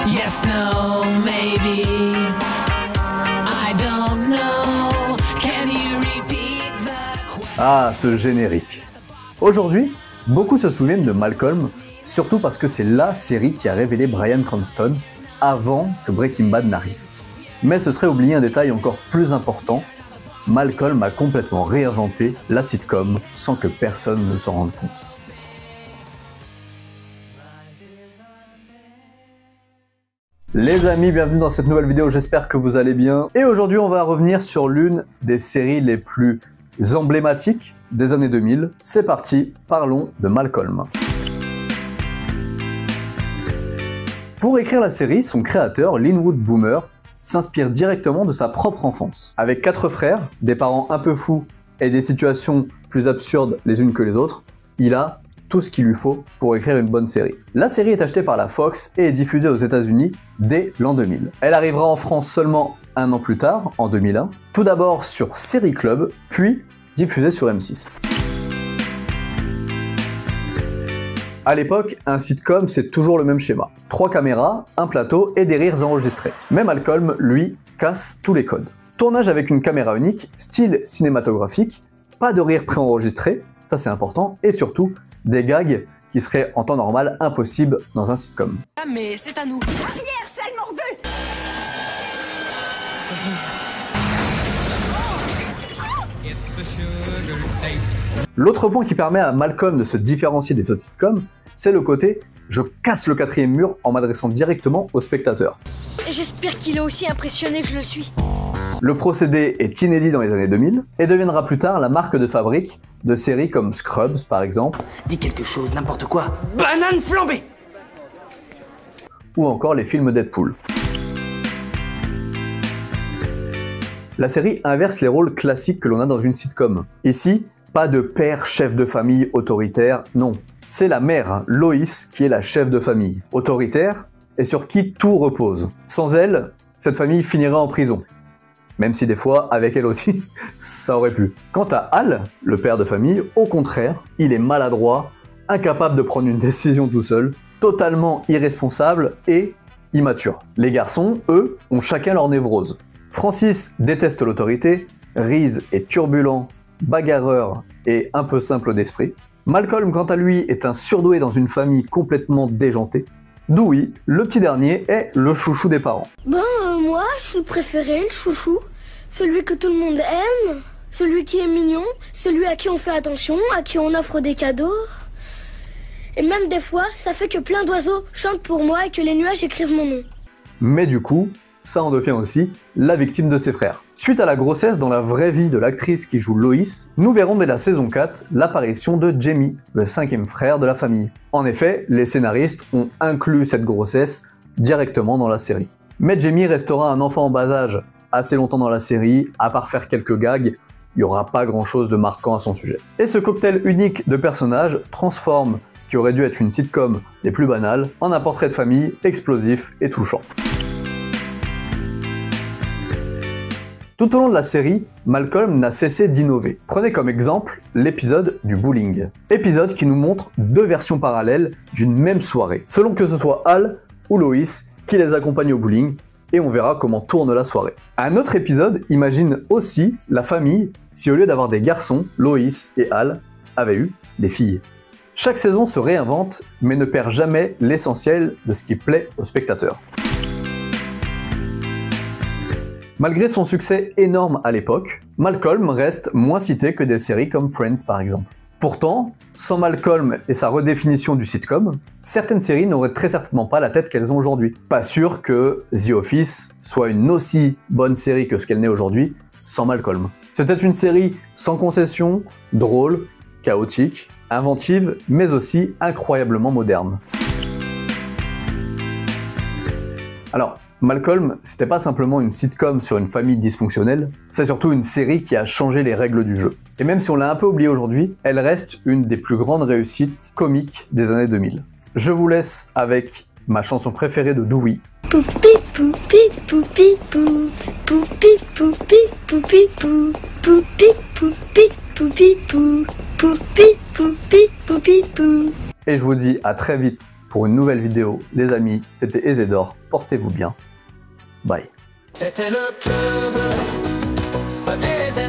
Yes, no, maybe. I don't know. Can you repeat the question? Ah, ce générique. Aujourd'hui, beaucoup se souviennent de Malcolm, surtout parce que c'est la série qui a révélé Bryan Cranston avant que Breaking Bad n'arrive. Mais ce serait oublier un détail encore plus important. Malcolm a complètement réinventé la sitcom sans que personne ne s'en rende compte. Les amis, bienvenue dans cette nouvelle vidéo, j'espère que vous allez bien. Et aujourd'hui, on va revenir sur l'une des séries les plus emblématiques des années 2000. C'est parti, parlons de Malcolm. Pour écrire la série, son créateur, Linwood Boomer, s'inspire directement de sa propre enfance. Avec 4 frères, des parents un peu fous et des situations plus absurdes les unes que les autres, il a tout ce qu'il lui faut pour écrire une bonne série. La série est achetée par la Fox et est diffusée aux États-Unis dès l'an 2000. Elle arrivera en France seulement un an plus tard, en 2001, tout d'abord sur Série Club, puis diffusée sur M6. À l'époque, un sitcom, c'est toujours le même schéma. 3 caméras, un plateau et des rires enregistrés. Mais Malcolm, lui, casse tous les codes. Tournage avec une caméra unique, style cinématographique, pas de rire préenregistré, ça c'est important, et surtout, des gags qui seraient en temps normal impossibles dans un sitcom. Ah mais c'est à nous. Arrière, sale mordu! L'autre point qui permet à Malcolm de se différencier des autres sitcoms, c'est le côté « je casse le 4e mur en m'adressant directement au spectateur ». J'espère qu'il est aussi impressionné que je le suis. Le procédé est inédit dans les années 2000 et deviendra plus tard la marque de fabrique de séries comme Scrubs par exemple, Dis quelque chose, n'importe quoi. Banane flambée. ou encore les films Deadpool. La série inverse les rôles classiques que l'on a dans une sitcom. Ici, pas de père chef de famille autoritaire, non. C'est la mère, Lois, qui est la chef de famille, autoritaire, et sur qui tout repose. Sans elle, cette famille finirait en prison. Même si des fois, avec elle aussi, ça aurait pu. Quant à Al, le père de famille, au contraire, il est maladroit, incapable de prendre une décision tout seul, totalement irresponsable et immature. Les garçons, eux, ont chacun leur névrose. Francis déteste l'autorité, Reese est turbulent, bagarreur et un peu simple d'esprit. Malcolm, quant à lui, est un surdoué dans une famille complètement déjantée. Dewey, le petit dernier, est le chouchou des parents. Moi, je suis le préféré, le chouchou. Celui que tout le monde aime, celui qui est mignon, celui à qui on fait attention, à qui on offre des cadeaux. Et même des fois, ça fait que plein d'oiseaux chantent pour moi et que les nuages écrivent mon nom. Mais du coup, ça en devient aussi la victime de ses frères. Suite à la grossesse dans la vraie vie de l'actrice qui joue Lois, nous verrons dès la saison 4 l'apparition de Jamie, le 5e frère de la famille. En effet, les scénaristes ont inclus cette grossesse directement dans la série. Mais Jamie restera un enfant en bas âge assez longtemps dans la série, à part faire quelques gags, il n'y aura pas grand chose de marquant à son sujet. Et ce cocktail unique de personnages transforme ce qui aurait dû être une sitcom des plus banales en un portrait de famille explosif et touchant. Tout au long de la série, Malcolm n'a cessé d'innover. Prenez comme exemple l'épisode du bowling. Épisode qui nous montre 2 versions parallèles d'une même soirée, selon que ce soit Al ou Lois qui les accompagne au bowling, et on verra comment tourne la soirée. Un autre épisode imagine aussi la famille si au lieu d'avoir des garçons, Lois et Al avaient eu des filles. Chaque saison se réinvente, mais ne perd jamais l'essentiel de ce qui plaît aux spectateurs. Malgré son succès énorme à l'époque, Malcolm reste moins cité que des séries comme Friends par exemple. Pourtant, sans Malcolm et sa redéfinition du sitcom, certaines séries n'auraient très certainement pas la tête qu'elles ont aujourd'hui. Pas sûr que The Office soit une aussi bonne série que ce qu'elle n'est aujourd'hui sans Malcolm. C'était une série sans concession, drôle, chaotique, inventive, mais aussi incroyablement moderne. Alors, Malcolm, c'était pas simplement une sitcom sur une famille dysfonctionnelle, c'est surtout une série qui a changé les règles du jeu. Et même si on l'a un peu oublié aujourd'hui, elle reste une des plus grandes réussites comiques des années 2000. Je vous laisse avec ma chanson préférée de Dewey. Poupi poupi poupi pou, poupi poupi poupi pou, poupi poupi poupi pou, poupi poupi poupi pou. Et je vous dis à très vite pour pour une nouvelle vidéo. Les amis, c'était Ezedor, portez-vous bien. Bye. C'était le club des